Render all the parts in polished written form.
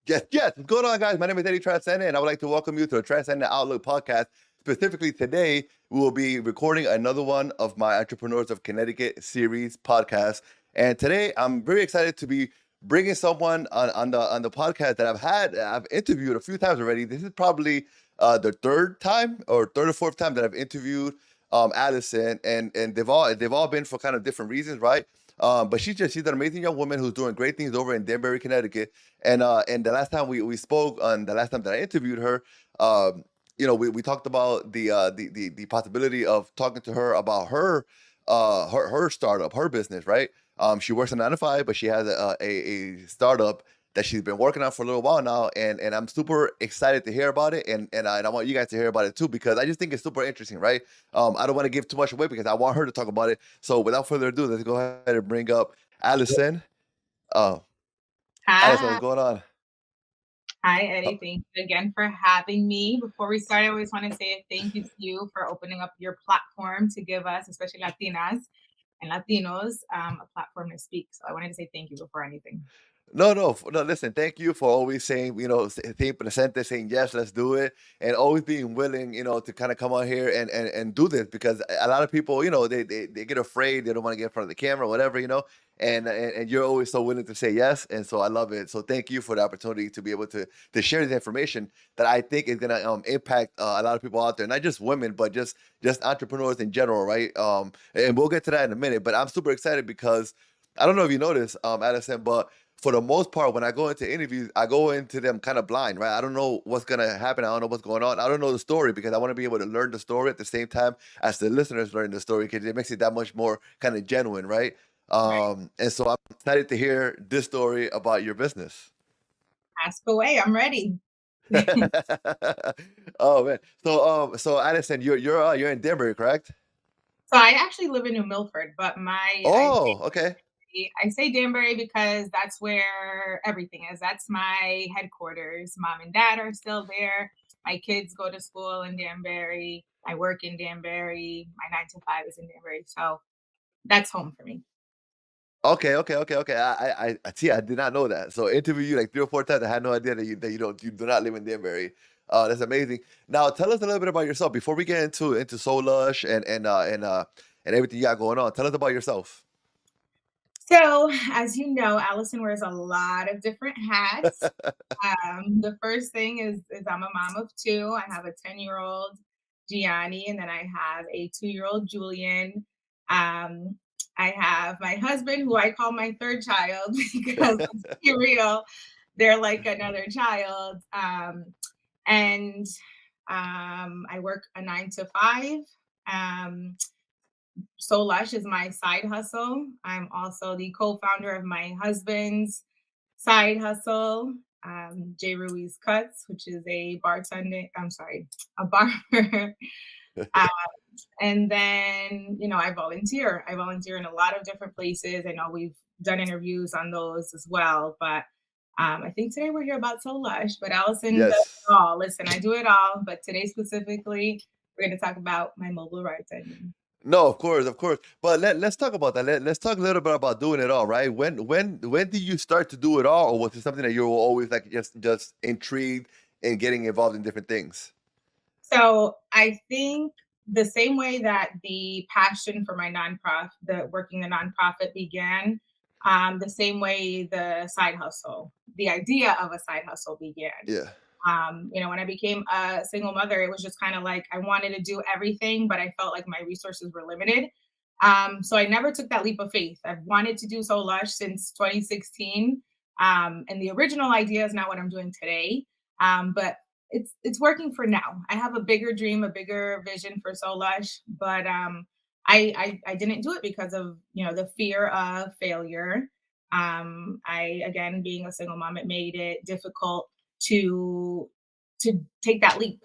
Yes. What's going on, guys? My name is Eddie Tranzcendent, and I would like to welcome you to the Transcendent Outlook podcast. Specifically, today we will be recording another one of my Entrepreneurs of Connecticut series podcast. And today, I'm very excited to be bringing someone on the podcast that I've interviewed a few times already. This is probably the third or fourth time that I've interviewed Allison, and they've all been for kind of different reasons, right? But she's an amazing young woman who's doing great things over in Danbury, Connecticut. And the last time we spoke, on the last time that I interviewed her, we talked about the possibility of talking to her about her startup, her business, right? She works a 9 to 5, but she has a startup that she's been working on for a little while now, and I'm super excited to hear about it, and I want you guys to hear about it too, because I just think it's super interesting, right? I don't want to give too much away because I want her to talk about it. So without further ado, let's go ahead and bring up Allison. Uh, Allison, Hi. what's going on? Hi, Eddie. Thank you again for having me. Before we start, I always want to say a thank you to you for opening up your platform to give us, especially Latinas and Latinos, a platform to speak. So I wanted to say thank you before anything. No. Listen, thank you for always saying, saying presente, saying yes, let's do it, and always being willing, to kind of come on here and do this, because a lot of people, they get afraid, they don't want to get in front of the camera, whatever, and you're always so willing to say yes, and so I love it. So thank you for the opportunity to be able to share this information that I think is gonna impact a lot of people out there, not just women, but just entrepreneurs in general, right? And we'll get to that in a minute, but I'm super excited because I don't know if you noticed, Addison, but for the most part, when I go into interviews, I go into them kind of blind, right? I don't know what's gonna happen. I don't know what's going on. I don't know the story, because I want to be able to learn the story at the same time as the listeners learn the story, because it makes it that much more kind of genuine, right? Right. And so I'm excited to hear this story about your business. Ask away. I'm ready. Oh man. So Addison, you're in Denver, correct? So I actually live in New Milford, but Oh, okay. I say Danbury because that's where everything is. That's my headquarters. Mom and dad are still there. My kids go to school in Danbury. I work in Danbury. My 9 to 5 is in Danbury. So that's home for me. Okay. I see. I did not know that. So interview you like 3 or 4 times. I had no idea that you do not live in Danbury. That's amazing. Now tell us a little bit about yourself before we get into SoLush and everything you got going on. Tell us about yourself. So, as you know, Allison wears a lot of different hats. The first thing is I'm a mom of two. I have a 10-year-old Gianni, and then I have a 2-year-old Julian. Um, I have my husband, who I call my third child because let's be real, they're like another child. And I work a 9 to 5. Um, SoLush is my side hustle. I'm also the co-founder of my husband's side hustle, J. Ruiz Cuts, which is a bartender. I'm sorry, a barber. uh, and then, I volunteer. I volunteer in a lot of different places. I know we've done interviews on those as well, but I think today we're here about SoLush. But Allison does Yes. it all. Listen, I do it all, but today specifically, we're going to talk about my mobile bartending. No, of course. But let's talk about that. Let's talk a little bit about doing it all, right? When did you start to do it all, or was it something that you were always like just intrigued and getting involved in different things? So I think the same way that the passion for my nonprofit, the working the nonprofit began, the same way the side hustle, the idea of a side hustle began. Yeah. When I became a single mother, it was just kind of like I wanted to do everything, but I felt like my resources were limited. So I never took that leap of faith. I've wanted to do So Lush since 2016. And the original idea is not what I'm doing today. But it's working for now. I have a bigger dream, a bigger vision for So Lush, but I didn't do it because of the fear of failure. I again being a single mom, it made it difficult to take that leap.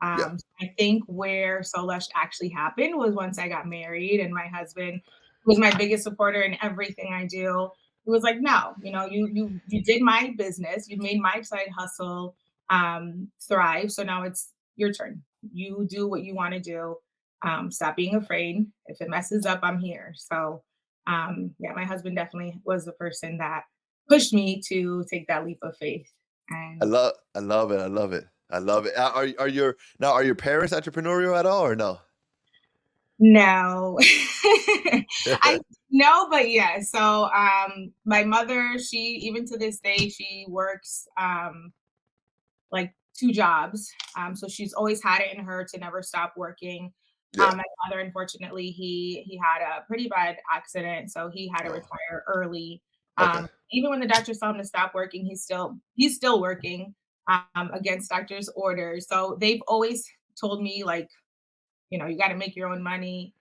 Yeah. I think where SoLush actually happened was once I got married, and my husband was my biggest supporter in everything I do. It was like, no, you did my business, you made my side hustle thrive. So now it's your turn. You do what you want to do. Stop being afraid. If it messes up, I'm here. So yeah, my husband definitely was the person that pushed me to take that leap of faith. And I love it. I love it. I love it. Are your parents entrepreneurial at all or no? no. I no, but yeah. So my mother, she even to this day, she works like 2 jobs. So she's always had it in her to never stop working. Yeah. My father, unfortunately, he had a pretty bad accident, so he had to Oh, retire early. okay. Even when the doctors told him to stop working, he's still working against doctor's orders. So they've always told me like, you got to make your own money,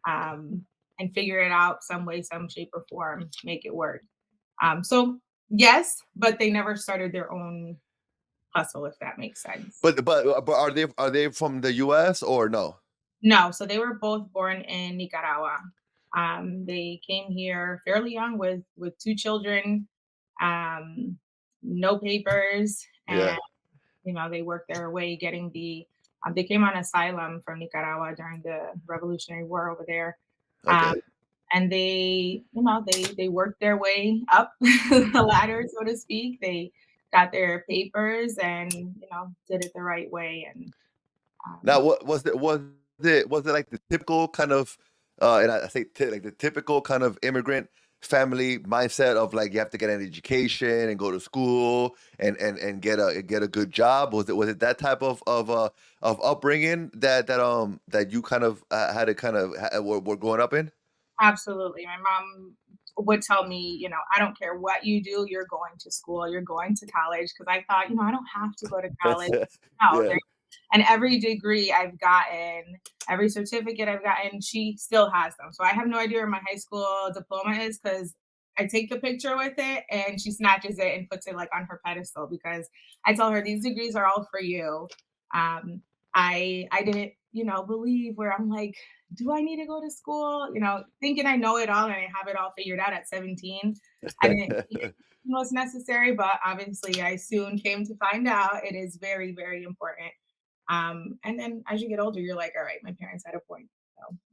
um, and figure it out some way, some shape or form, make it work. So yes, but they never started their own hustle, if that makes sense. But are they from the US or no? No, so they were both born in Nicaragua. They came here fairly young with 2 children, um, no papers, Yeah. and they worked their way getting they came on asylum from Nicaragua during the Revolutionary War over there. Um, Okay. and they worked their way up the ladder, so to speak. They got their papers and did it the right way. And Now, um, what was it like the typical kind of and I say like the typical kind of immigrant family mindset of like you have to get an education and go to school and get a good job? Was it that type of upbringing that you kind of had to kind of were growing up in? Absolutely. My mom would tell me, I don't care what you do, you're going to school, you're going to college. Cause I thought, I don't have to go to college. No, Yeah. and every degree I've gotten, every certificate I've gotten, she still has them. So I have no idea where my high school diploma is because I take the picture with it and she snatches it and puts it like on her pedestal because I tell her these degrees are all for you. Um, I didn't, believe where I'm like, do I need to go to school? Thinking I know it all and I have it all figured out at 17. I didn't think it was necessary, but obviously I soon came to find out it is very, very important. And then as you get older, you're like, all right, my parents had a point.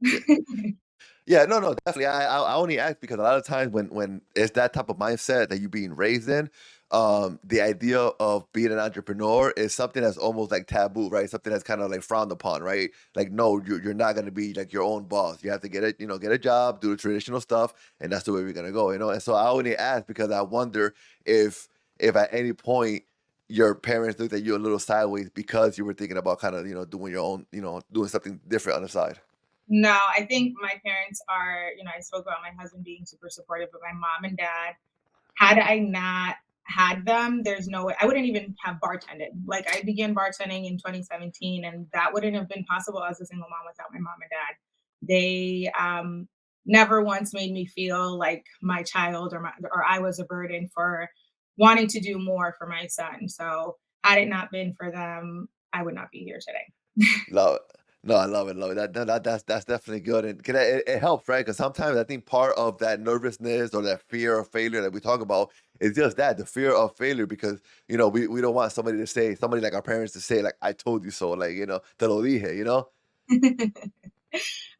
Yeah. So Yeah, no, no, definitely. I only ask because a lot of times when it's that type of mindset that you're being raised in, the idea of being an entrepreneur is something that's almost like taboo, right? Something that's kind of like frowned upon, right? Like, no, you're not gonna be like your own boss. You have to get a job, do the traditional stuff, and that's the way we're gonna go. And so I only ask because I wonder if if at any point your parents looked at you a little sideways because you were thinking about kind of doing your own, doing something different on the side. no, I think my parents are, I spoke about my husband being super supportive, but my mom and dad, had I not had them, there's no way I wouldn't even have bartended. Like I began bartending in 2017, and that wouldn't have been possible as a single mom without my mom and dad. They never once made me feel like my child or I was a burden for wanting to do more for my son. So had it not been for them, I would not be here today. Love it. No, I love it, love it. That's definitely good, and 'cause it helps, right? Because sometimes I think part of that nervousness or that fear of failure that we talk about is just that, the fear of failure, because, we don't want somebody like our parents to say, like, "I told you so," like, "Te lo dije,"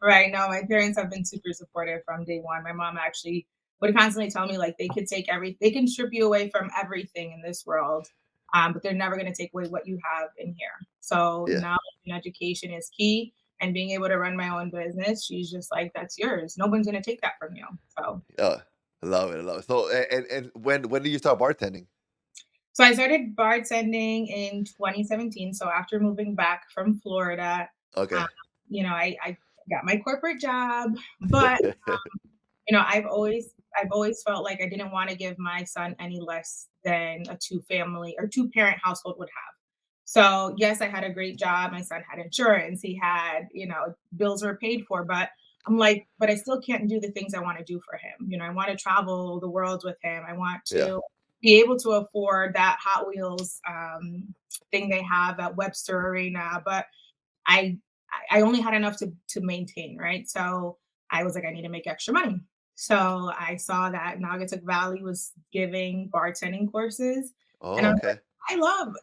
Right. No, my parents have been super supportive from day one. My mom actually would constantly tell me like they can strip you away from everything in this world, but they're never going to take away what you have in here. So Yeah. knowledge and education is key, and being able to run my own business, she's just like, that's yours. No one's going to take that from you. I love it, I love it. So, and when did you start bartending? So I started bartending in 2017. So after moving back from Florida, um, Okay. I got my corporate job, but I've always felt like I didn't want to give my son any less than a two parent household would have. So yes, I had a great job. My son had insurance. He had, bills were paid for, but I'm like, but I still can't do the things I want to do for him. I want to travel the world with him. I want Yeah, to be able to afford that Hot Wheels thing they have at Webster Arena, but I I only had enough to maintain, right? So I was like, I need to make extra money. So I saw that Naugatuck Valley was giving bartending courses, and oh, I was like, okay. I love,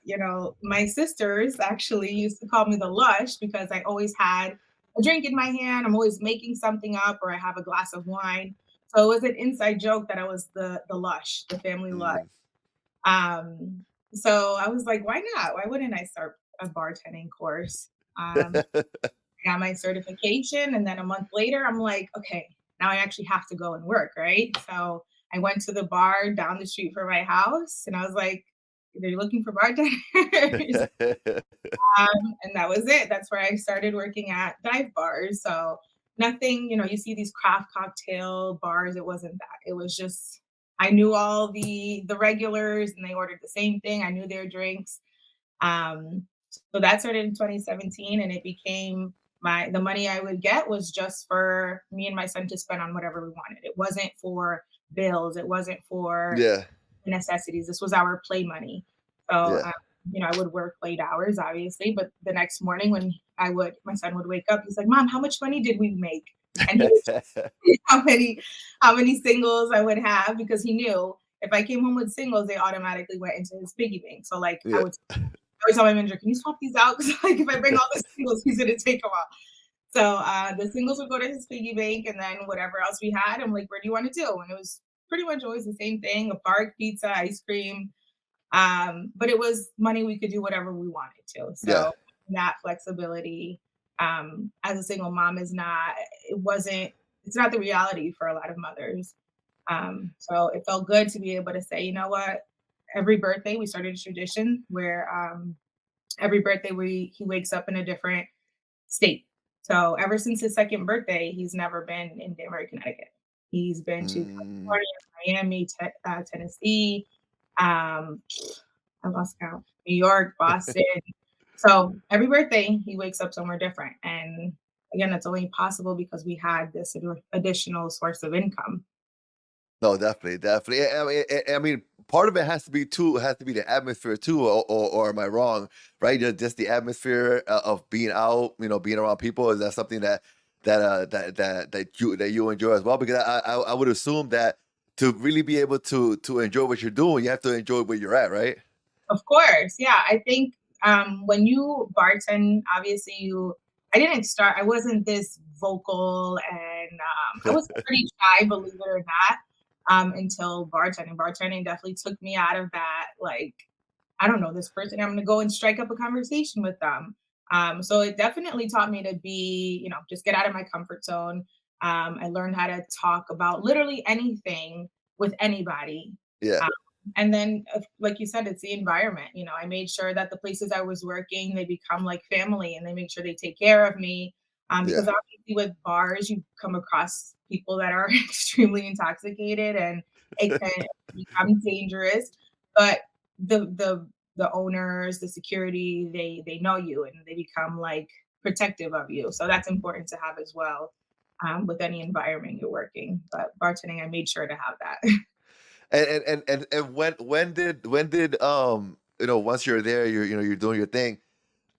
my sisters actually used to call me the lush because I always had a drink in my hand. I'm always making something up, or I have a glass of wine. So it was an inside joke that I was the lush, the family lush. Mm. Um, So I was like, why not? Why wouldn't I start a bartending course? I got my certification, and then a month later, I'm like, okay, now I actually have to go and work, right? So I went to the bar down the street from my house, and I was like, they're looking for bartenders. And that was it. That's where I started working at dive bars. So nothing, you see these craft cocktail bars. It wasn't that. It was just I knew all the regulars, and they ordered the same thing. I knew their drinks. So that started in 2017, and it became the money I would get was just for me and my son to spend on whatever we wanted. It wasn't for bills. It wasn't for Yeah, necessities. This was our play money. So, yeah. I would work late hours, obviously, but the next morning when my son would wake up, he's like, "Mom, how much money did we make?" And he would see how many singles I would have because he knew if I came home with singles, they automatically went into his piggy bank. So, like, I Yeah. would always tell my manager, "Can you swap these out? Because like, if I bring all the singles, he's gonna take them all." So the singles would go to his piggy bank, and then whatever else we had, I'm like, "Where do you want to do?" And it was pretty much always the same thing: a park, pizza, ice cream. But it was money we could do whatever we wanted to. Yeah. So that flexibility, as a single mom, is not. It wasn't. It's not the reality for a lot of mothers. So it felt good to be able to say, you know what? Every birthday, we started a tradition where every birthday he wakes up in a different state. So ever since his second birthday, he's never been in Danbury, Connecticut. He's been to Mm. California, Miami, Tennessee, um, I lost count, New York, Boston. So every birthday, he wakes up somewhere different. And again, that's only possible because we had this additional source of income. No, definitely, definitely. I mean, part of it has to be too has to be the atmosphere too, or am I wrong? Right, just the atmosphere of being out, being around people. Is that something that you enjoy as well? Because I would assume that to really be able to enjoy what you're doing, you have to enjoy where you're at, right? Of course, yeah. I think when you bartend, obviously I didn't start. I wasn't this vocal, and I was pretty shy, believe it or not, until bartending. Bartending definitely took me out of that. Like, I don't know this person. I'm going to go and strike up a conversation with them. So it definitely taught me to be, just get out of my comfort zone. I learned how to talk about literally anything with anybody. Yeah, Um, and then, like you said, it's the environment. I made sure that the places I was working, they become like family, and they make sure they take care of me. Because yeah, obviously, with bars, you come across people that are extremely intoxicated, and it can become dangerous. But the owners, the security, they know you, and they become like protective of you. So that's important to have as well, with any environment you're working. But bartending, I made sure to have that. and when did once you're there, you're doing your thing.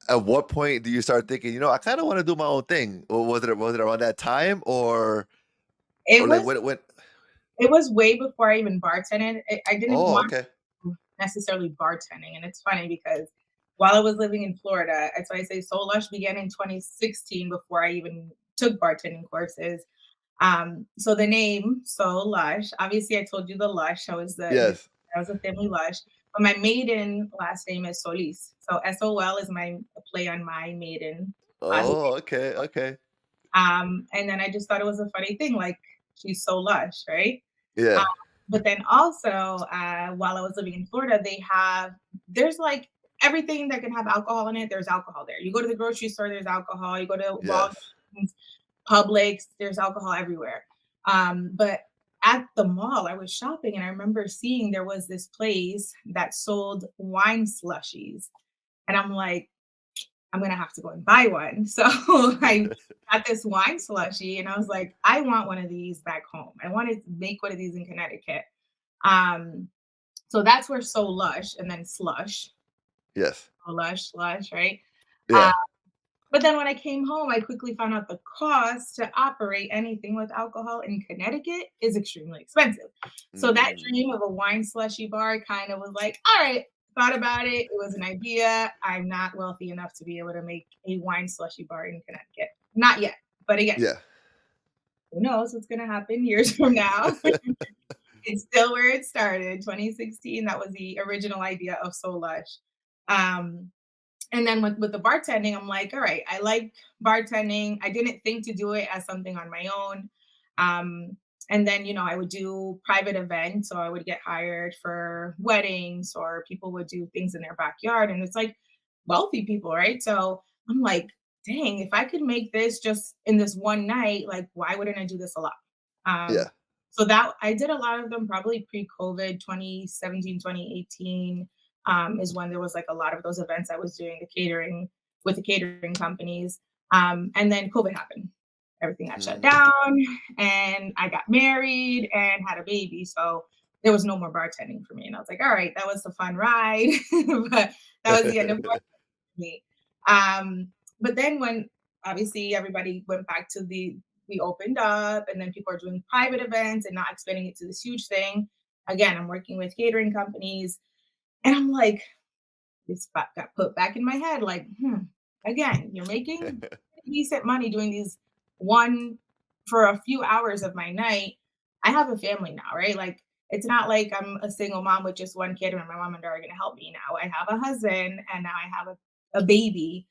At what point do you start thinking, I kind of want to do my own thing? Or was it around that time, It or like was when? it was way before I even bartended. I didn't Oh, want okay. necessarily bartending. And it's funny because while I was living in Florida, that's why I say SoLush began in 2016 before I even took bartending courses. So the name SoLush, obviously I told you the Lush. Yes. I was a family Lush, but my maiden last name is Solis. So SOL is my play on my maiden last name. Oh, okay, okay. And then I just thought it was a funny thing, like she's so lush, right? Um, Yeah. but then also, while I was living in Florida, there's like everything that can have alcohol in it. There's alcohol there. You go to the grocery store, there's alcohol. You go to Yes. Walgreens, Publix, there's alcohol everywhere. But at the mall, I was shopping, and I remember seeing there was this place that sold wine slushies, and I'm like, I'm gonna have to go and buy one. So I got this wine slushy, and I was like, I want one of these back home. I want to make one of these in Connecticut. Um, so that's where So Lush and then Slush, Yes. So Lush, Slush, right? Uh, Yeah. but then when I came home, I quickly found out the cost to operate anything with alcohol in Connecticut is extremely expensive. So that Mm. dream of a wine slushy bar kind of was like, all right, thought about it. It was an idea. I'm not wealthy enough to be able to make a wine slushy bar in Connecticut. Not yet. But again, Yeah. who knows what's going to happen years from now? It's still where it started, 2016, that was the original idea of SoLush. Um, and then with the bartending, I'm like, all right, I like bartending. I didn't think to do it as something on my own. Um, and then, I would do private events. So I would get hired for weddings or people would do things in their backyard. And it's like wealthy people, right? So I'm like, dang, if I could make this just in this one night, like, why wouldn't I do this a lot? Um, Yeah. so that I did a lot of them probably pre-COVID, 2017, 2018 is when there was like a lot of those events I was doing the catering with the catering companies. And then COVID happened. Everything got shut Mm. down, and I got married and had a baby. So there was no more bartending for me. And I was like, all right, that was a fun ride, but that was the end of me. Um, but then when obviously everybody went back to we opened up and then people are doing private events and not expanding it to this huge thing. Again, I'm working with catering companies and I'm like, this got put back in my head, like, again, you're making decent money doing these one for a few hours of my night. I have a family now, right? Like, it's not like I'm a single mom with just one kid and my mom and dad are going to help me now. I have a husband and now I have a baby.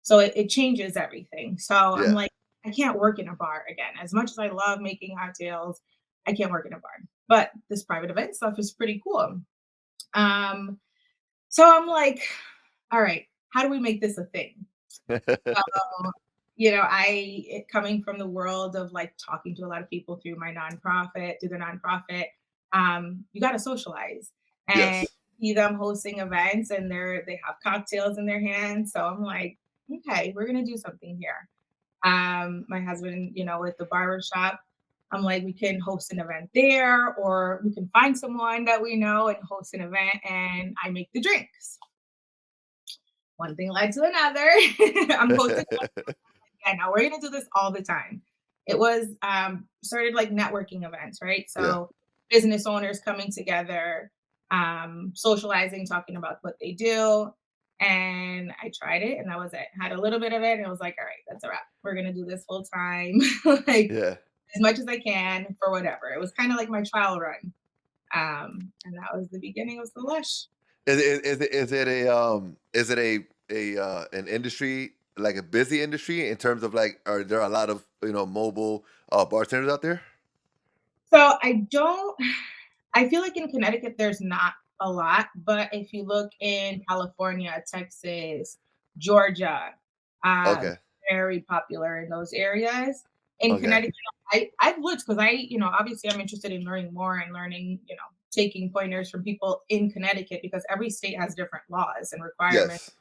So it changes everything. So I'm Yeah. like, I can't work in a bar again. As much as I love making cocktails, I can't work in a bar. But this private event stuff is pretty cool. Um, so I'm like, all right, how do we make this a thing? So, coming from the world of like talking to a lot of people through my nonprofit, through the nonprofit, you got to socialize and Yes. see them hosting events and they have cocktails in their hands. So I'm like, okay, we're gonna do something here. My husband, with the barber shop, I'm like, we can host an event there, or we can find someone that we know and host an event, and I make the drinks. One thing led to another. I'm hosting yeah, now we're gonna do this all the time. It was started like networking events, right? Yeah. So business owners coming together, socializing, talking about what they do. And I tried it and that was it. Had a little bit of it and it was like, all right, that's a wrap. We're gonna do this full time, like Yeah. as much as I can for whatever. It was kind of like my trial run. And that was the beginning of SoLush. Is it an industry, like a busy industry, in terms of like, are there a lot of mobile bartenders out there? So I don't I feel like in Connecticut there's not a lot, but if you look in California, Texas, Georgia, uh, Okay. very popular in those areas. In Okay. Connecticut, I've looked because obviously I'm interested in learning more and learning, taking pointers from people in Connecticut because every state has different laws and requirements.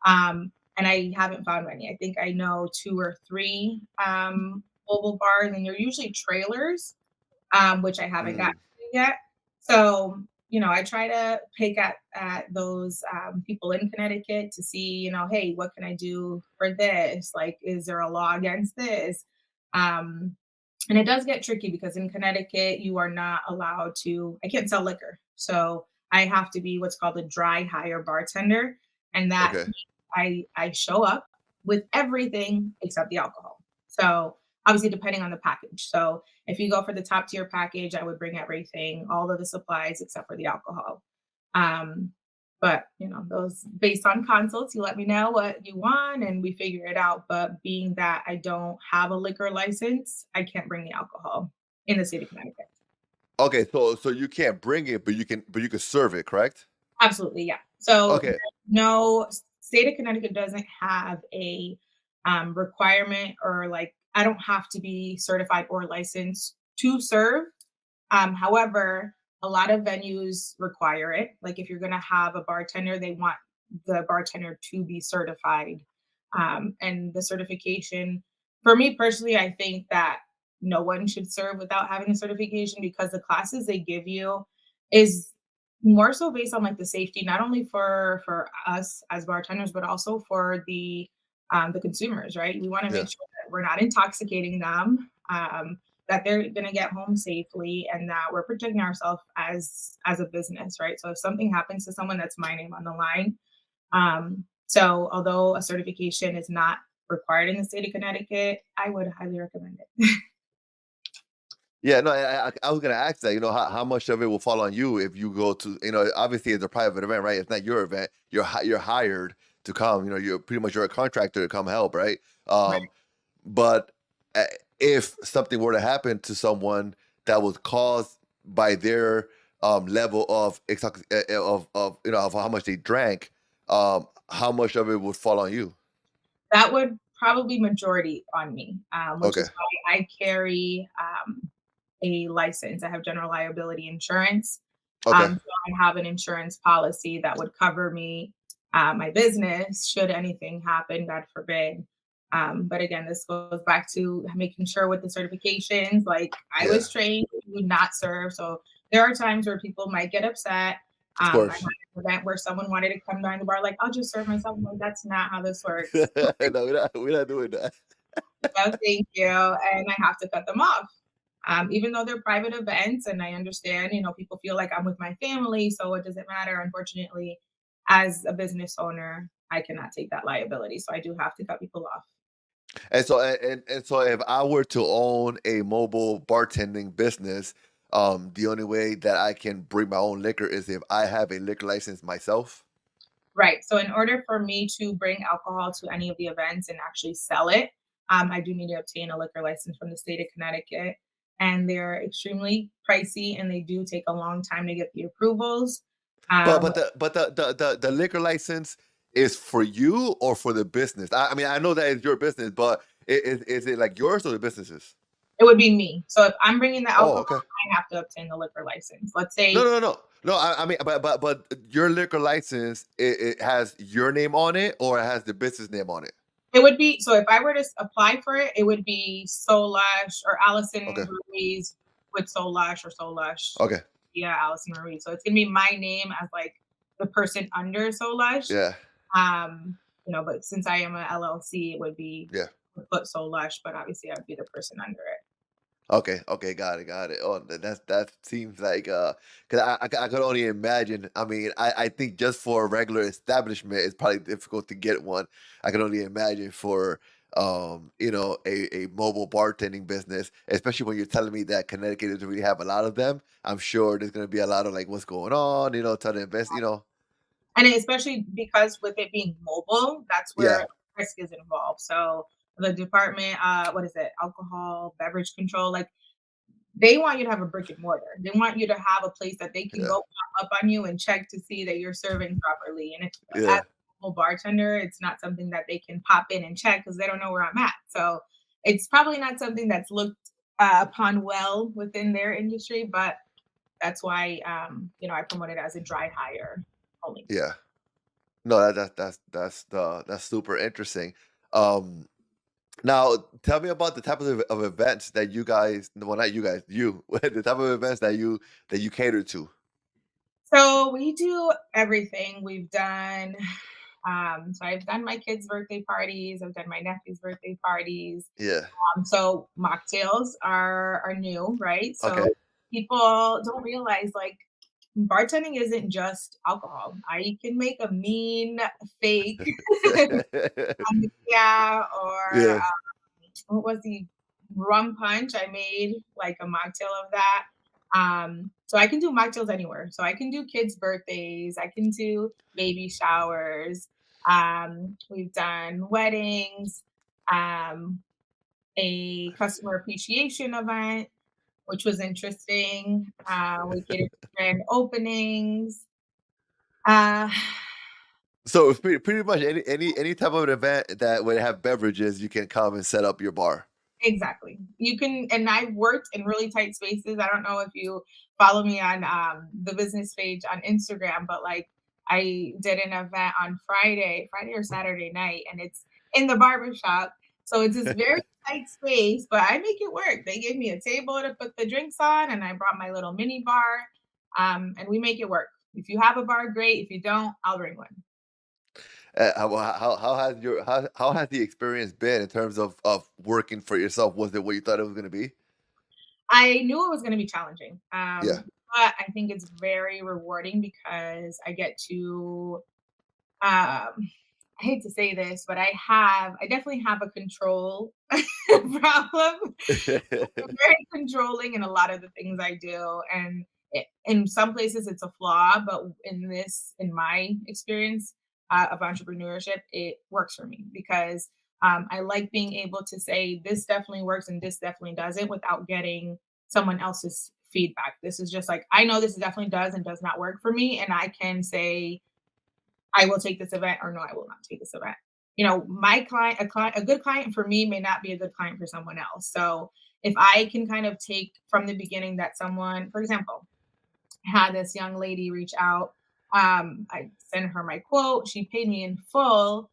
Yes. And I haven't found many. I think I know two or three mobile bars, and they're usually trailers, which I haven't gotten Mm. to yet. So, I try to pick at those people in Connecticut to see, hey, what can I do for this? Like, is there a law against this? Um, and it does get tricky because in Connecticut, you are not allowed to, I can't sell liquor. So I have to be what's called a dry hire bartender. And that Okay. I show up with everything except the alcohol. So obviously depending on the package. So if you go for the top tier package, I would bring everything, all of the supplies except for the alcohol. Um, but those based on consults, you let me know what you want and we figure it out. But being that I don't have a liquor license, I can't bring the alcohol in the state of Connecticut. Okay. So you can't bring it, but you can serve it, correct? Absolutely, yeah. So Okay. no state of Connecticut doesn't have a requirement or like I don't have to be certified or licensed to serve. However, a lot of venues require it. Like if you're going to have a bartender, they want the bartender to be certified. And the certification, for me personally, I think that no one should serve without having a certification because the classes they give you is more so based on like the safety, not only for us as bartenders, but also for the consumers, right? We want to make Yeah. sure that we're not intoxicating them. That they're going to get home safely and that we're protecting ourselves as a business, right? So if something happens to someone, that's my name on the line. So although a certification is not required in the state of Connecticut, I would highly recommend it. Yeah, no, I was gonna ask that. How much of it will fall on you if you go to, obviously it's a private event, right? It's not your event. You're hired to come. You're a contractor to come help, right? Right. But if something were to happen to someone that was caused by their level of of how much they drank, how much of it would fall on you? That would probably majority on me, which Okay, is why I carry a license. I have general liability insurance. okay, So I have an insurance policy that would cover me, my business, should anything happen, God forbid. But again, this goes back to making sure with the certifications, like I yeah, was trained to not serve. So there are times where people might get upset. of I had course. an event where someone wanted to come down the bar, like, I'll just serve myself. I'm like, that's not how this works. No, we're not doing that. No, thank you. And I have to cut them off. Even though they're private events, and I understand, people feel like I'm with my family, so it doesn't matter. Unfortunately, as a business owner, I cannot take that liability. So I do have to cut people off. And so if I were to own a mobile bartending business, the only way that I can bring my own liquor is if I have a liquor license myself. Right. So in order for me to bring alcohol to any of the events and actually sell it, I do need to obtain a liquor license from the state of Connecticut. And they're extremely pricey and they do take a long time to get the approvals. But Um, the liquor license is for you or for the business? I mean, I know that it's your business, but is it like yours or the businesses? it would be me. So if I'm bringing the Oh, alcohol, okay. I have to obtain the liquor license. Let's No, say no, no, no. I mean, but your liquor license, it has your name on it or it has the business name on it. it would be, so if I were to apply for it, it would be SoLush or Okay, Allison Ruiz with SoLush or SoLush. okay, Yeah, Allison Ruiz. So it's gonna be my name as like the person under SoLush. yeah, Um, but since I am a LLC, it would be yeah. put SoLush, but obviously I would be the person under it. Okay, okay, got it, got it. Oh, that seems like cause I could only imagine. I mean, I think just for a regular establishment, it's probably difficult to get one. I can only imagine for a mobile bartending business, especially when you're telling me that Connecticut doesn't really have a lot of them. I'm sure there's gonna be a lot of like what's going on, trying to invest. And especially because with it being mobile, that's Yeah, where risk is involved. So the department, what is it, alcohol, beverage control, like they want you to have a brick and mortar. They want you to have a place that they can yeah, go pop up on you and check to see that you're serving properly. And if as yeah, a mobile bartender, it's not something that they can pop in and check because they don't know where I'm at. So it's probably not something that's looked upon well within their industry, but that's why I promote it as a dry hire only. yeah. No, that's super interesting. Um, Now, tell me about the type of events that you guys, well, not you guys, you, the type of events that you cater to. So we do everything. We've done so I've done my kids' birthday parties, I've done my nephew's birthday parties. Yeah. So mocktails are new, right? Okay. So people don't realize like bartending isn't just alcohol. I can make a mean fake yeah, or Yeah. what was the rum punch? I made like a mocktail of that. So I can do mocktails anywhere. So I can do kids' birthdays, I can do baby showers. We've done weddings, um, a customer appreciation event, which was interesting. We catered to grand openings. Uh, So it's pretty much any type of an event that would have beverages, you can come and set up your bar. Exactly. You can, and I've worked in really tight spaces. I don't know if you follow me on the business page on Instagram, but like I did an event on Friday or Saturday night, and it's in the barbershop. So it's this very tight space, but I make it work. They gave me a table to put the drinks on, and I brought my little mini bar, and we make it work. If you have a bar, great. If you don't, I'll bring one. How has the experience been in terms of working for yourself? Was it what you thought it was going to be? I knew it was gonna be challenging, Yeah. but I think it's very rewarding because I get to, um I hate to say this, but I definitely have a control problem. I'm very controlling in a lot of the things I do, and in some places it's a flaw, but in my experience of entrepreneurship, it works for me because I like being able to say this definitely works and this definitely doesn't without getting someone else's feedback. This is just like I know this definitely does and does not work for me, and I can say I will take this event or no, I will not take this event. My a good client for me may not be a good client for someone else. So if I can kind of take from the beginning that someone, for example, had this young lady reach out. I sent her my quote. She paid me in full.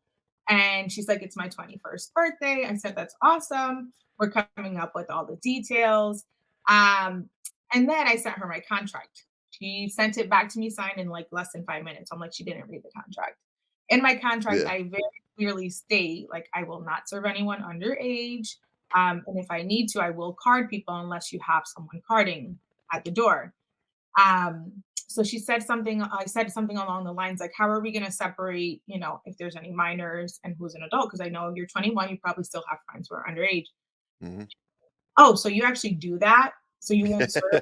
And she's like, it's my 21st birthday. I said, that's awesome. We're coming up with all the details. Um, and then I sent her my contract. She sent it back to me signed in like less than 5 minutes. I'm like, she didn't read the contract. In my contract, Yeah. I very clearly state like I will not serve anyone underage. And if I need to, I will card people unless you have someone carding at the door. So she said something, I said something along the lines like, how are we going to separate, if there's any minors and who's an adult? Because I know you're 21, you probably still have friends who are underage. Hmm. Oh, so you actually do that? So you won't serve?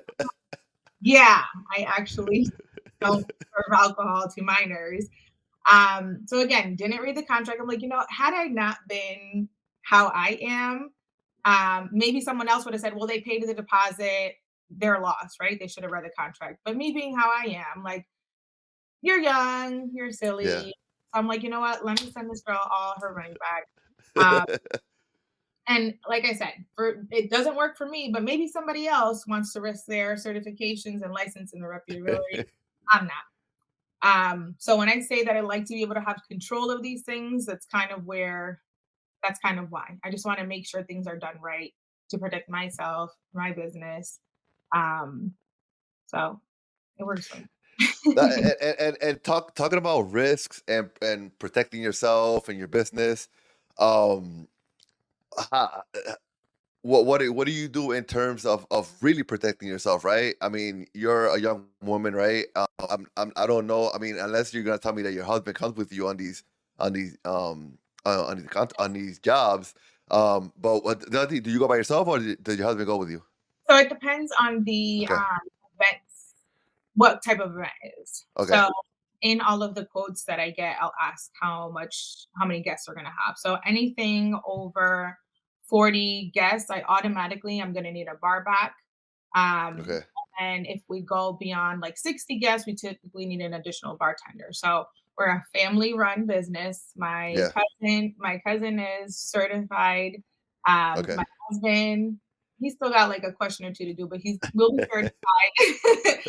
Yeah, I actually don't serve alcohol to minors. So again, didn't read the contract. I'm like, had I not been how I am, maybe someone else would have said, well, they paid the deposit, they're lost, right? They should have read the contract. But me being how I am, like, you're young, you're Yeah. silly. So I'm like, you know what? Let me send this girl all her money back. Um, and like I said, it doesn't work for me, but maybe somebody else wants to risk their certifications and license and the reputability. I'm not. So when I say that I like to be able to have control of these things, that's kind of why. I just want to make sure things are done right to protect myself, my business. Um, so it works for me. And talking about risks and protecting yourself and your business. Um, ha- what do you do in terms of really protecting yourself, right? I mean, you're a young woman, right? I don't know. I mean, unless you're gonna tell me that your husband comes with you on these on these jobs. But do you go by yourself or does your husband go with you? So it depends on the Okay. events, what type of event it is. Okay. So in all of the quotes that I get, I'll ask how many guests we're gonna have. So anything over 40 guests, I automatically am gonna need a bar back. Um, Okay. and if we go beyond like 60 guests, we typically need an additional bartender. So we're a family-run business. My Yeah. cousin is certified. Okay. My husband, he's still got like a question or two to do, but he will be certified.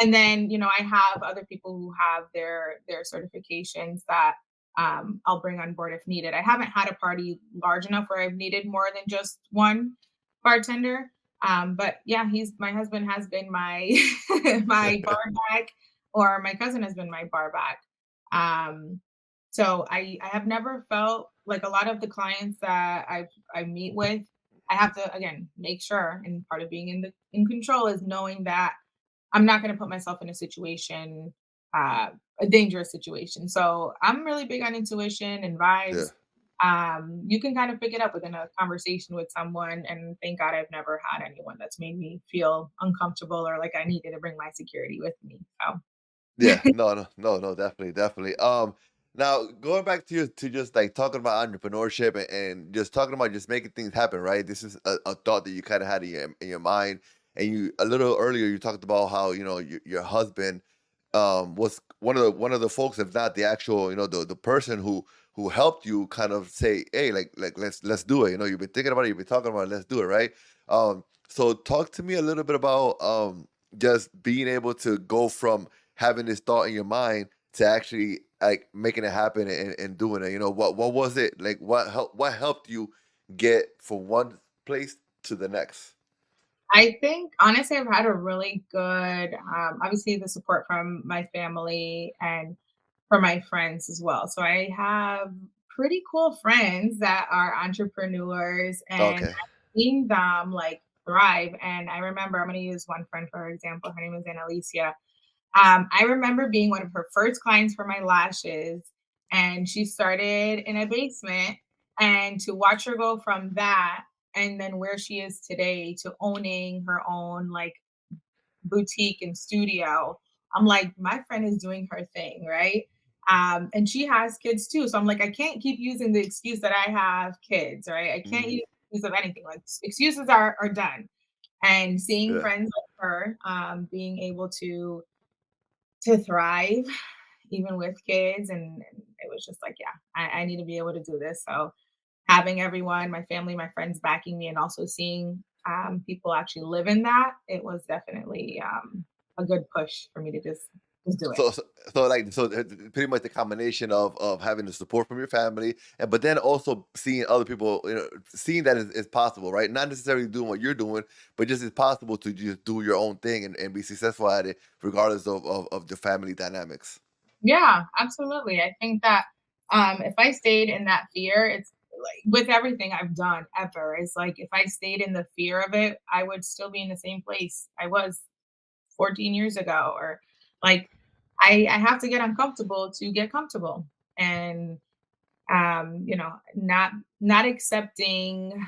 And then, I have other people who have their certifications that I'll bring on board if needed. I haven't had a party large enough where I've needed more than just one bartender. But yeah, he's my husband has been my my bar back, or my cousin has been my bar back. Um, so I have never felt like a lot of the clients that I meet with, I have to again make sure, and part of being in control is knowing that I'm not gonna put myself in a situation, uh, a dangerous situation. So I'm really big on intuition and Yeah. vibes. You can kind of pick it up within a conversation with someone, and thank God I've never had anyone that's made me feel uncomfortable or like I needed to bring my security with me. So Yeah, no, definitely, definitely. Now going back to just like talking about entrepreneurship and just talking about just making things happen, right? This is a thought that you kind of had in your mind, and you a little earlier you talked about how your husband was one of the folks, if not the actual the person who helped you kind of say, hey, like let's do it. You've been thinking about it, you've been talking about it, let's do it, right? So talk to me a little bit about just being able to go from having this thought in your mind to actually like making it happen and doing it. What was it like? What helped you get from one place to the next? I think honestly, I've had a really good, obviously the support from my family and from my friends as well. So I have pretty cool friends that are entrepreneurs, and Okay. I've seen them like thrive. And I remember I'm going to use one friend for example. Her name is Annalicia. I remember being one of her first clients for my lashes. and she started in a basement, and to watch her go from that and then where she is today to owning her own like boutique and studio. I'm like, my friend is doing her thing, right? And she has kids too. So I'm like, I can't keep using the excuse that I have kids, right? I can't Mhm. use the excuse of anything. Like excuses are done. And seeing Yeah. friends like her being able to thrive even with kids, and it was just like, yeah, I need to be able to do this. So having everyone, my family, my friends backing me, and also seeing people actually live in that, it was definitely a good push for me to just do it. So, so, pretty much the combination of having the support from your family, and but then also seeing other people, seeing that is possible, right? Not necessarily doing what you're doing, but just it's possible to just do your own thing and be successful at it, regardless of the family dynamics. Yeah, absolutely. I think that if I stayed in that fear, it's like with everything I've done ever, it's like if I stayed in the fear of it, I would still be in the same place I was 14 years ago. Or like I have to get uncomfortable to get comfortable. And not accepting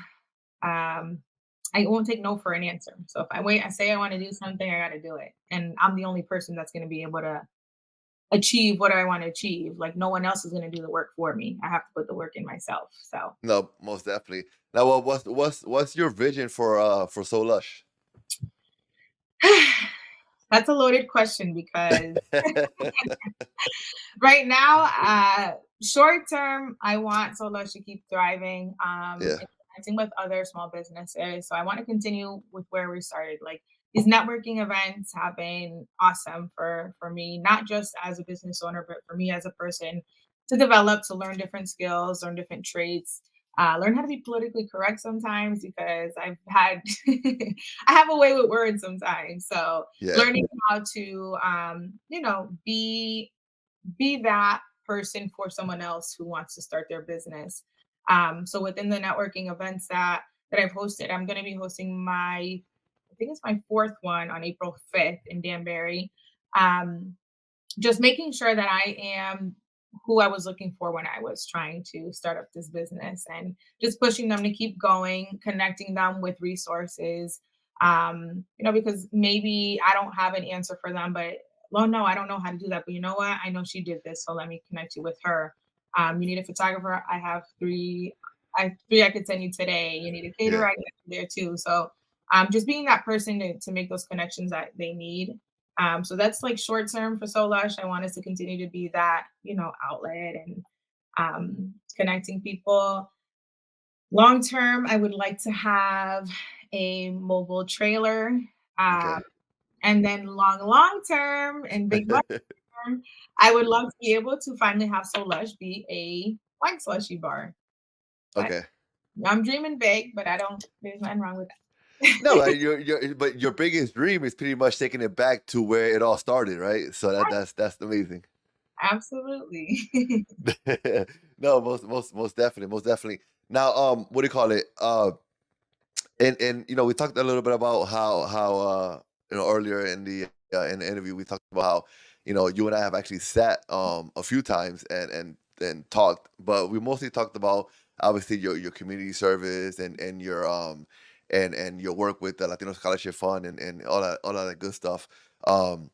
I won't take no for an answer. So if I say I want to do something, I got to do it. And I'm the only person that's going to be able to achieve what I want to achieve. Like no one else is going to do the work for me. I have to put the work in myself. So No, most definitely. Now, what's your vision for SoLush? that's a loaded question because right now, short term, I want SoLush to keep thriving, Yeah. and connecting with other small businesses. So I want to continue with where we started. Like these networking events have been awesome for me, not just as a business owner, but for me as a person to develop, to learn different skills, learn different traits. Learn how to be politically correct sometimes because I've had I have a way with words sometimes. So Yeah. learning how to be that person for someone else who wants to start their business. So within the networking events that I've hosted, I'm going to be hosting I think it's my fourth one on April 5th in Danbury. Um, just making sure that I am who I was looking for when I was trying to start up this business, and just pushing them to keep going, connecting them with resources. Because maybe I don't have an answer for them, but well, no, I don't know how to do that. But you know what? I know she did this, so let me connect you with her. You need a photographer? I have three. I have three I could send you today. You need a caterer? Yeah. I got you there too. So just being that person to make those connections that they need. So that's like short term for SoLush. I want us to continue to be that, outlet and connecting people. Long term, I would like to have a mobile trailer. Um, Okay. and then long term and big long term, I would love to be able to finally have SoLush be a wine slushy bar. But Okay. I'm dreaming big, but there's nothing wrong with No, that. but your biggest dream is pretty much taking it back to where it all started, right? So that's amazing. Absolutely. No, most definitely, most definitely. Now, what do you call it? And we talked a little bit about how earlier in the interview we talked about how you and I have actually sat a few times and talked, but we mostly talked about obviously your community service and your and your work with the Latino Scholarship Fund and all that good stuff. Um,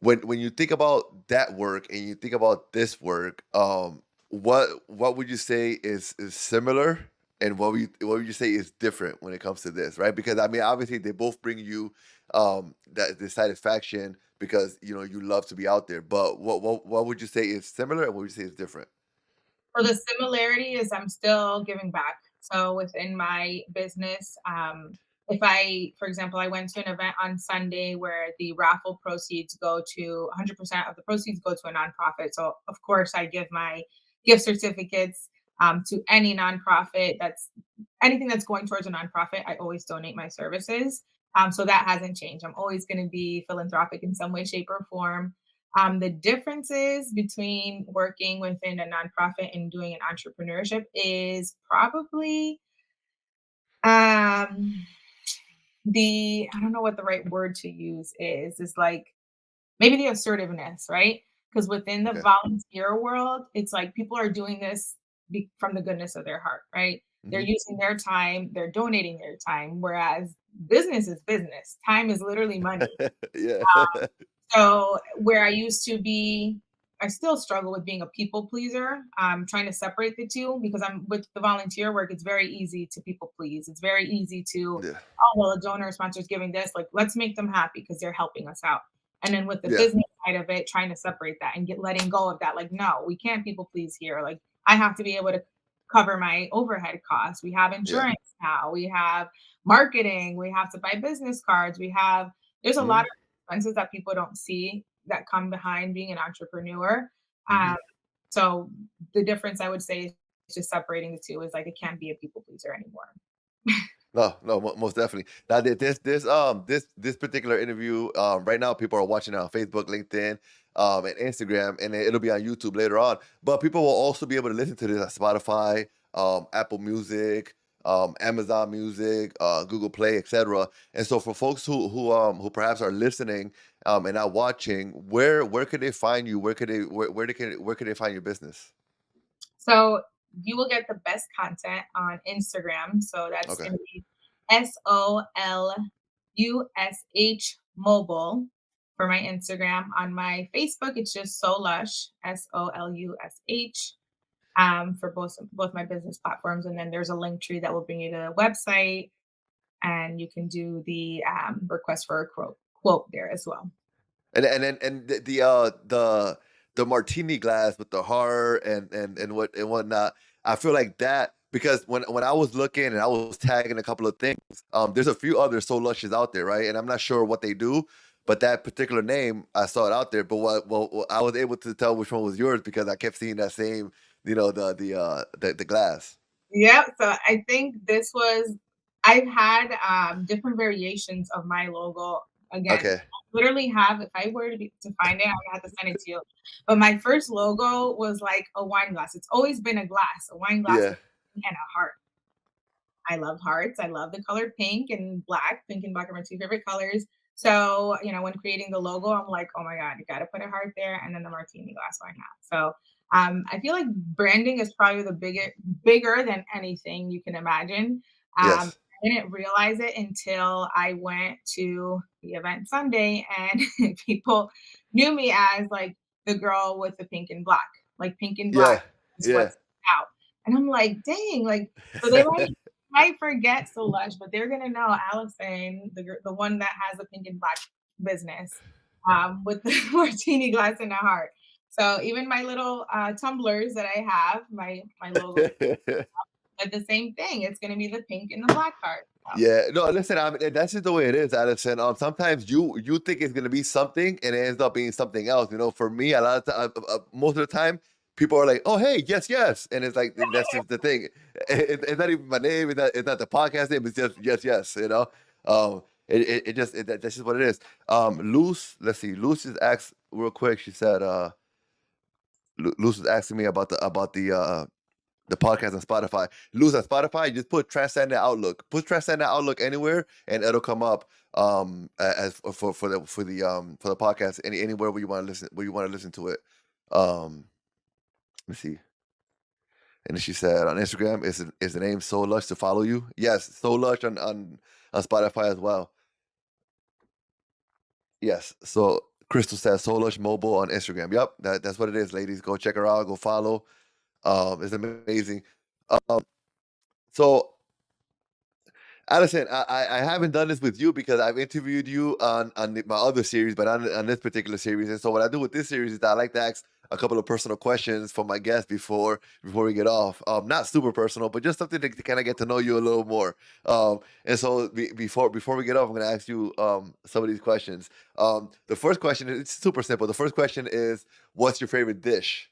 when you think about that work and you think about this work, what would you say is similar, and what would you say is different when it comes to this, right? Because I mean, obviously, they both bring you that the satisfaction because you love to be out there. But what would you say is similar, and what would you say is different? For the similarity is I'm still giving back. So within my business, if for example, I went to an event on Sunday where the raffle proceeds go to 100% of the proceeds go to a nonprofit. So of course, I give my gift certificates to any nonprofit that's anything that's going towards a nonprofit. I always donate my services. So that hasn't changed. I'm always going to be philanthropic in some way, shape, or form. The differences between working within a nonprofit and doing an entrepreneurship is probably um, I don't know what the right word to use is like maybe the assertiveness, right? because within the Okay. volunteer world, it's like people are doing this from the goodness of their heart, right? They're Hmm. using their time, they're donating their time, whereas business is business. Time is literally money. Yeah. So where I used to be, I still struggle with being a people pleaser. I'm trying to separate the two because I'm with the volunteer work. It's very easy to people please. It's very easy to, Yeah. oh well, a donor or sponsor is giving this. Like, let's make them happy because they're helping us out. And then with the Yeah. business side of it, trying to separate that and letting go of that. Like, no, we can't people please here. Like, I have to be able to cover my overhead costs. We have Yeah. insurance now. We have marketing. We have to buy business cards. There's a lot Hmm. of expenses that people don't see that come behind being an entrepreneur. Hmm. Um, so the difference I would say is just separating the two is like it can't be a people pleaser anymore. No, no, most definitely. Now, this particular interview, right now, people are watching it on Facebook, LinkedIn, and Instagram, and it'll be on YouTube later on. But people will also be able to listen to this on Spotify, Apple Music, Amazon Music, Google Play, etc. And so, for folks who perhaps are listening, and not watching, where could they find you? Where could they find your business? So you will get the best content on Instagram. So that's Okay. going to be SoLush mobile for my Instagram. On my Facebook, it's just SoLush, SoLush, for both my business platforms. And then there's a link tree that will bring you to the website, and you can do the request for a quote there as well. And the martini glass with the heart and whatnot. I feel like that because when I was looking and I was tagging a couple of things, there's a few other Soul Lushes out there, right? And I'm not sure what they do, but that particular name I saw it out there. But what I was able to tell which one was yours because I kept seeing that same, the glass. Yep. So I think I've had different variations of my logo. Again, Okay. I literally have, if I were to find it, I would have to send it to you. But my first logo was like a wine glass. It's always been a wine glass Yeah. with and a heart. I love hearts. I love the color pink and black. Pink and black are my two favorite colors. So, when creating the logo, I'm like, oh my God, you got to put a heart there. And then the martini glass, why not? So, I feel like branding is probably bigger than anything you can imagine. Yes. I didn't realize it until I went to the event Sunday and people knew me as like the girl with the pink and black, like pink and black Yeah. is Yeah. what's out. And I'm like, dang, like, so they might forget SoLush, but they're gonna know Allison, the one that has a pink and black business, with the martini glass in the heart. So even my little tumblers that I have, my logo, at the same thing. It's gonna be the pink and the black heart. So, Yeah, no, listen, I mean, that's just the way it is, Addison. Sometimes you think it's gonna be something, and it ends up being something else. For me, a lot of time, most of the time, people are like, "Oh, hey, yes, yes," and it's like that's just the thing. It's not even my name. It's not the podcast name. It's just yes, yes. That's just what it is. Luz, let's see. Luz just asked real quick. She said, Luz was asking me about the podcast on Spotify. Lose on Spotify, just put Transcendent Outlook. Put Transcendent Outlook anywhere, and it'll come up as for the podcast anywhere where you want to listen to it. Let me see. And then she said on Instagram, is the name SoLush to follow you? Yes, SoLush on Spotify as well. Yes. So Crystal says SoLush Mobile on Instagram. Yep, that's what it is, ladies. Go check her out. Go follow. It's amazing. Um, so Allison, I haven't done this with you because I've interviewed you on my other series, but on this particular series. And so what I do with this series is that I like to ask a couple of personal questions for my guests before we get off. Not super personal, but just something to kind of get to know you a little more. And so before we get off, I'm going to ask you some of these questions. The first question it's super simple. The first question is, what's your favorite dish?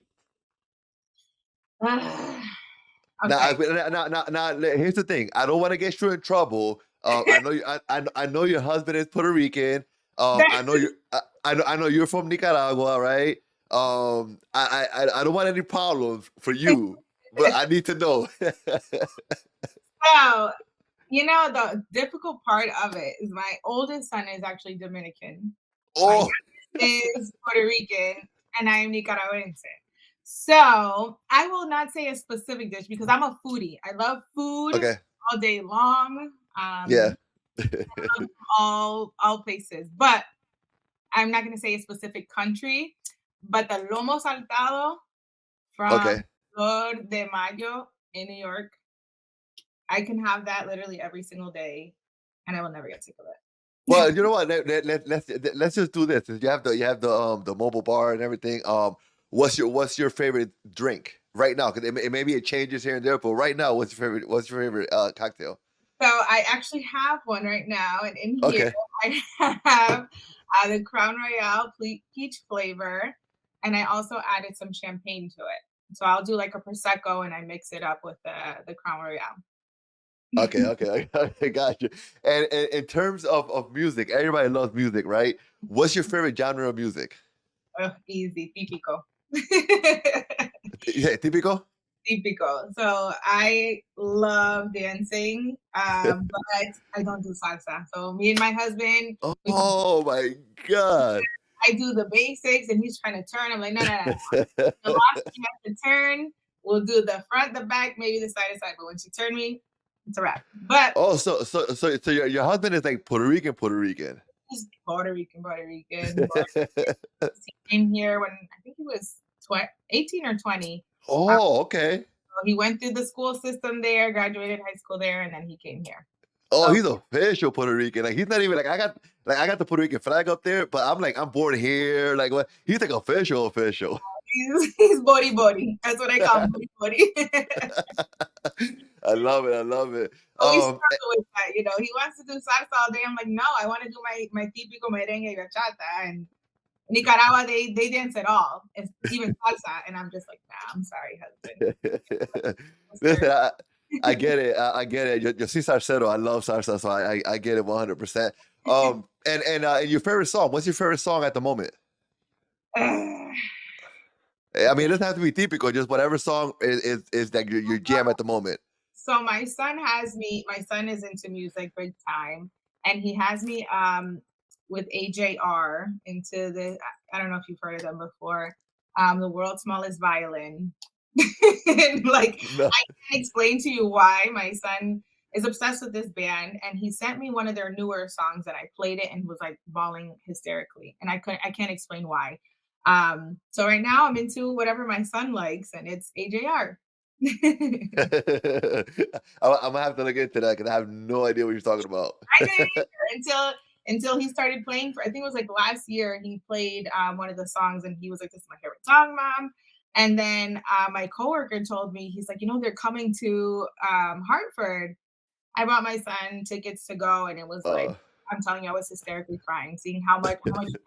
Now, okay. here's the thing. I don't want to get you in trouble. I know you. I know your husband is Puerto Rican. I know you. I know you're from Nicaragua, right? I don't want any problems for you, but I need to know. So, the difficult part of it is my oldest son is actually Dominican. My Oh, youngest is Puerto Rican, and I am Nicaraguense. So I will not say a specific dish because I'm a foodie. I love food Okay. all day long. Yeah. All places, but I'm not going to say a specific country. But the lomo saltado from Okay. Flor de Mayo in New York, I can have that literally every single day, and I will never get sick of Well, it. you know what? Let's just do this. Since you have the mobile bar and everything. What's your favorite drink right now? Because maybe it changes here and there, but right now, what's your favorite cocktail? So I actually have one right now, and in here Okay. I have the Crown Royale peach flavor, and I also added some champagne to it. So I'll do like a prosecco, and I mix it up with the Crown Royale. Okay, okay, I got you. And in terms of music, everybody loves music, right? What's your favorite genre of music? Ugh, easy, típico. Yeah, typical. Típico. So I love dancing, but I don't do salsa. So me and my husband, Oh my god. I do the basics, and he's trying to turn. I'm like, no, no, no. The last time you have to turn, we'll do the front, the back, maybe the side to side. But once you turn me, it's a wrap. But Oh, so your husband is like Puerto Rican, Puerto Rican. he's Puerto Rican, Puerto Rican. He came here when I think he was 18 or 20. Oh, okay. So he went through the school system there, graduated high school there, and then he came here. Oh, So he's official Puerto Rican. Like he's not even like I got the Puerto Rican flag up there, but I'm like I'm born here. Like what? He's like official, official. he's body body. That's what I call him, body body. I love it. I love it. But we Um, struggle with that, you know. He wants to do salsa all day. I'm like, no, I want to do my típico merengue y bachata. And Nicaragua, they dance it all. It's even salsa. And I'm just like, nah, I'm sorry, husband. Listen, Sister. I get it. I get it. Yo soy salsero. I love salsa, so I get it 100%. And your favorite song? What's your favorite song at the moment? I mean, it doesn't have to be typical. Just whatever song is like your jam at the moment. So my son is into music big time, and he has me with AJR into I don't know if you've heard of them before. The world's smallest violin. Like No. I can't explain to you why my son is obsessed with this band, and he sent me one of their newer songs, and I played it and was like bawling hysterically, and I can't explain why. So right now I'm into whatever my son likes, and it's AJR. I'm gonna have to look into that because I have no idea what you're talking about. I didn't either until he started playing for I think it was like last year he played one of the songs and he was like, "This is my favorite song, mom." And then my coworker told me he's like, they're coming to Hartford. I bought my son tickets to go, and it was like Uh, I'm telling you, I was hysterically crying, seeing how much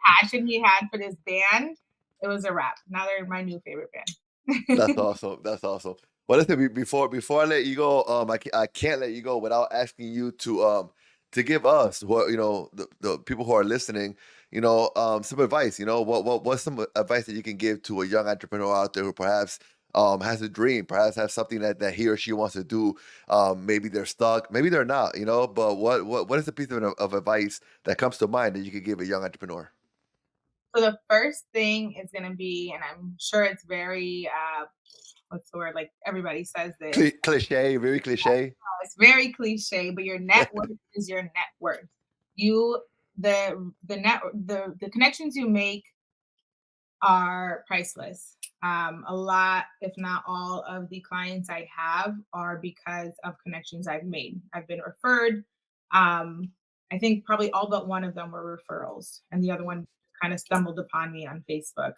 passion he had for this band. It was a wrap. Now they're my new favorite that's band. awesome. That's awesome. Well, listen, before I let you go, I can't let you go without asking you to give us what the people who are listening, some advice. What's some advice that you can give to a young entrepreneur out there who perhaps has a dream, perhaps has something that he or she wants to do. Maybe they're stuck, maybe they're not. But what is the piece of advice that comes to mind that you could give a young entrepreneur? So the first thing is going to be, and I'm sure it's very what's the word? Like everybody says this. Cliche, very cliche. It's very cliche, but your net worth is your net worth. You the connections you make are priceless. A lot, if not all, of the clients I have are because of connections I've made. I've been referred. I think probably all but one of them were referrals, and the other one kind of stumbled upon me on Facebook.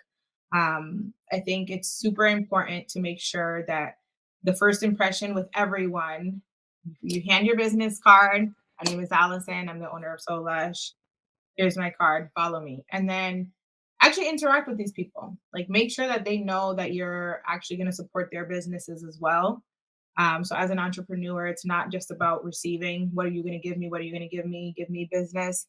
I think it's super important to make sure that the first impression with everyone, you hand your business card. My name is Allison. I'm the owner of SoLush. Here's my card. Follow me. And then actually interact with these people. Like make sure that they know that you're actually going to support their businesses as well. So as an entrepreneur, it's not just about receiving. What are you going to give me? What are you going to give me? Give me business.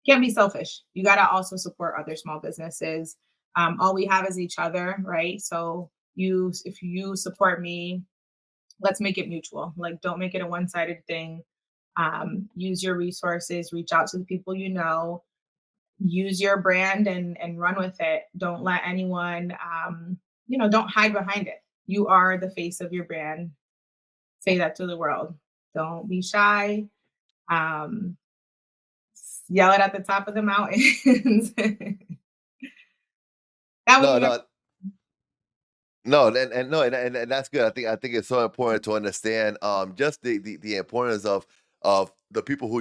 Can't be selfish. You got to also support other small businesses. All we have is each other, right? So if you support me, let's make it mutual. Like, don't make it a one-sided thing. Use your resources. Reach out to the people you know. use your brand and run with it. Don't let anyone, don't hide behind it. You are the face of your brand. Say that to the world. Don't be shy. Um, Yell it at the top of the mountains. That would No, be my. no, no, and no, and that's good. I think it's so important to understand just the importance of the people who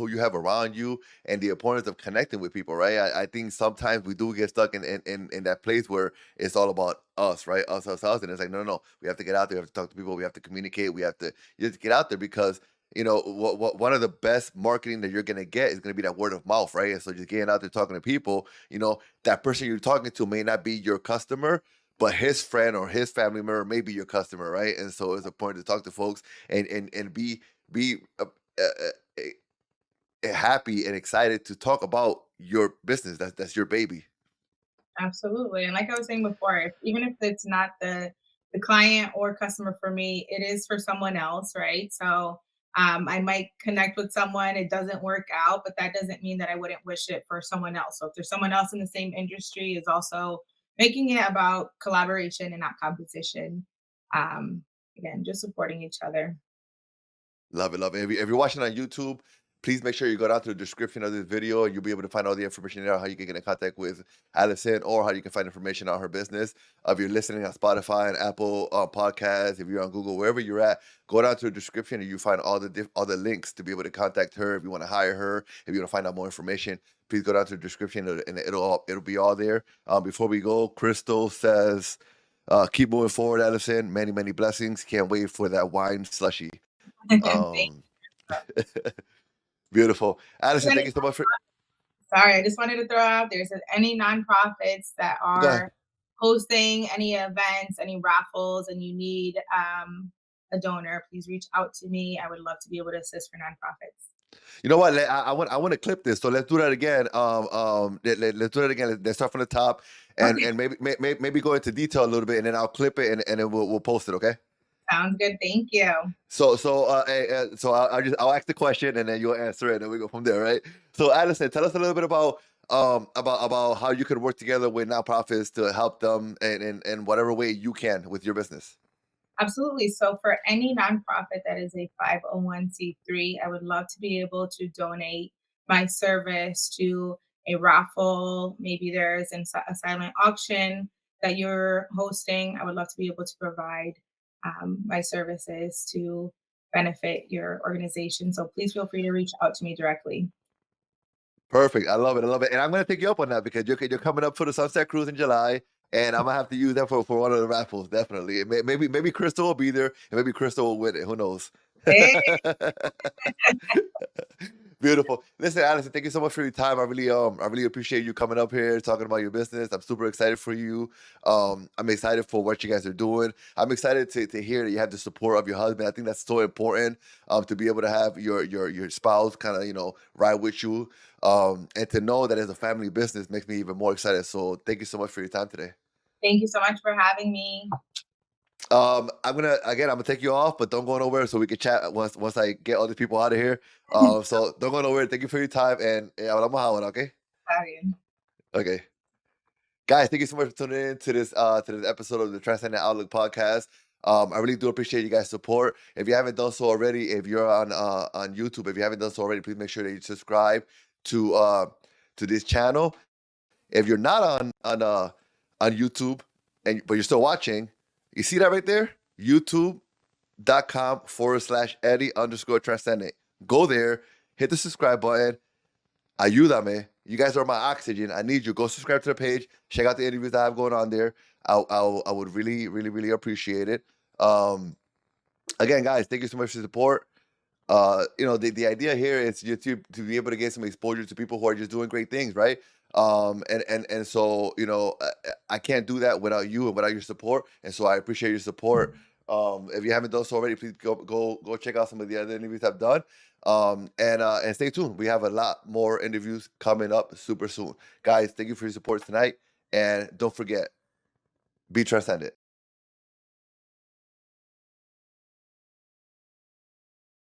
you have around you and the importance of connecting with people, right? I think sometimes we do get stuck in that place where it's all about us, right? Us, and it's like no, we have to get out there, we have to talk to people, we have to communicate, you have to get out there because what one of the best marketing that you're gonna get is gonna be that word of mouth, right? And so just getting out there talking to people, that person you're talking to may not be your customer, but his friend or his family member may be your customer, right? And so it's important to talk to folks and be happy and excited to talk about your business. That's your baby. Absolutely. And like I was saying before, even if it's not the client or customer for me, it is for someone else, right? So I might connect with someone, it doesn't work out, but that doesn't mean that I wouldn't wish it for someone else. So if there's someone else in the same industry, is also making it about collaboration and not competition. Um, Again, just supporting each other. Love it, love it. If you're watching on YouTube, please make sure you go down to the description of this video and you'll be able to find all the information there, how you can get in contact with Allison or how you can find information on her business. If you're listening on Spotify and Apple Podcasts, if you're on Google, wherever you're at, go down to the description and you find all the links to be able to contact her if you want to hire her, if you want to find out more information. Please go down to the description and it'll be all there. Before we go, Crystal says, keep moving forward, Allison. Many, many blessings. Can't wait for that wine slushy. Thank Um, Beautiful. Allison, thank you. you so much for Sorry, I just wanted to throw out there, so any nonprofits that go ahead. are hosting any events, any raffles, and you need a donor, please reach out to me. I would love to be able to assist for nonprofits. You know what? I want to clip this, so let's do that again. Let's do that again. Let's start from the top, Okay, and maybe go into detail a little bit, and then I'll clip it, and then we'll post it. Okay. sounds good. Thank you. So I'll ask the question, and then you'll answer it, and then we go from there, right? So Allison, tell us a little bit about how you could work together with nonprofits to help them in whatever way you can with your business. Absolutely. So, for any nonprofit that is a 501(c)(3), I would love to be able to donate my service to a raffle. Maybe there's a silent auction that you're hosting. I would love to be able to provide my services to benefit your organization. So, please feel free to reach out to me directly. Perfect. I love it. I love it. And I'm gonna take you up on that because you're coming up for the Sunset Cruise in July, and I'm gonna have to use that for one of the raffles. Definitely. Maybe Crystal will be there, and maybe Crystal will win it. Who knows? Hey, Beautiful. Listen, Allison, thank you so much for your time. I really appreciate you coming up here talking about your business. I'm super excited for you. I'm excited for what you guys are doing. I'm excited to hear that you have the support of your husband. I think that's so important. To be able to have your spouse kind of ride with you. And to know that it's a family business makes me even more excited. So thank you so much for your time today. thank you so much for having me. I'm gonna take you off, but don't go nowhere so we can chat once I get all these people out of here. So don't go nowhere. Thank you for your time, and hablamos ahora, okay? Sorry. Okay, guys, thank you so much for tuning in to this episode of the Transcendent Outlook podcast. I really do appreciate you guys' support. If you haven't done so already, if you're on YouTube, if you haven't done so already, please make sure that you subscribe to uh to this channel. If you're not on YouTube but you're still watching, you see that right there? YouTube.com/Eddie_Transcendent. Go there, hit the subscribe button. Ayúdame. You guys are my oxygen. I need you. Go subscribe to the page. Check out the interviews that I have going on there. I would really, really, really appreciate it. Um, Again, guys, thank you so much for the support. The idea here is you to be able to get some exposure to people who are just doing great things, right? And so I can't do that without you and without your support, and so I appreciate your support. If you haven't done so already, please go check out some of the other interviews I've done. And stay tuned. We have a lot more interviews coming up super soon, guys. Thank you for your support tonight, and don't forget, be transcendent.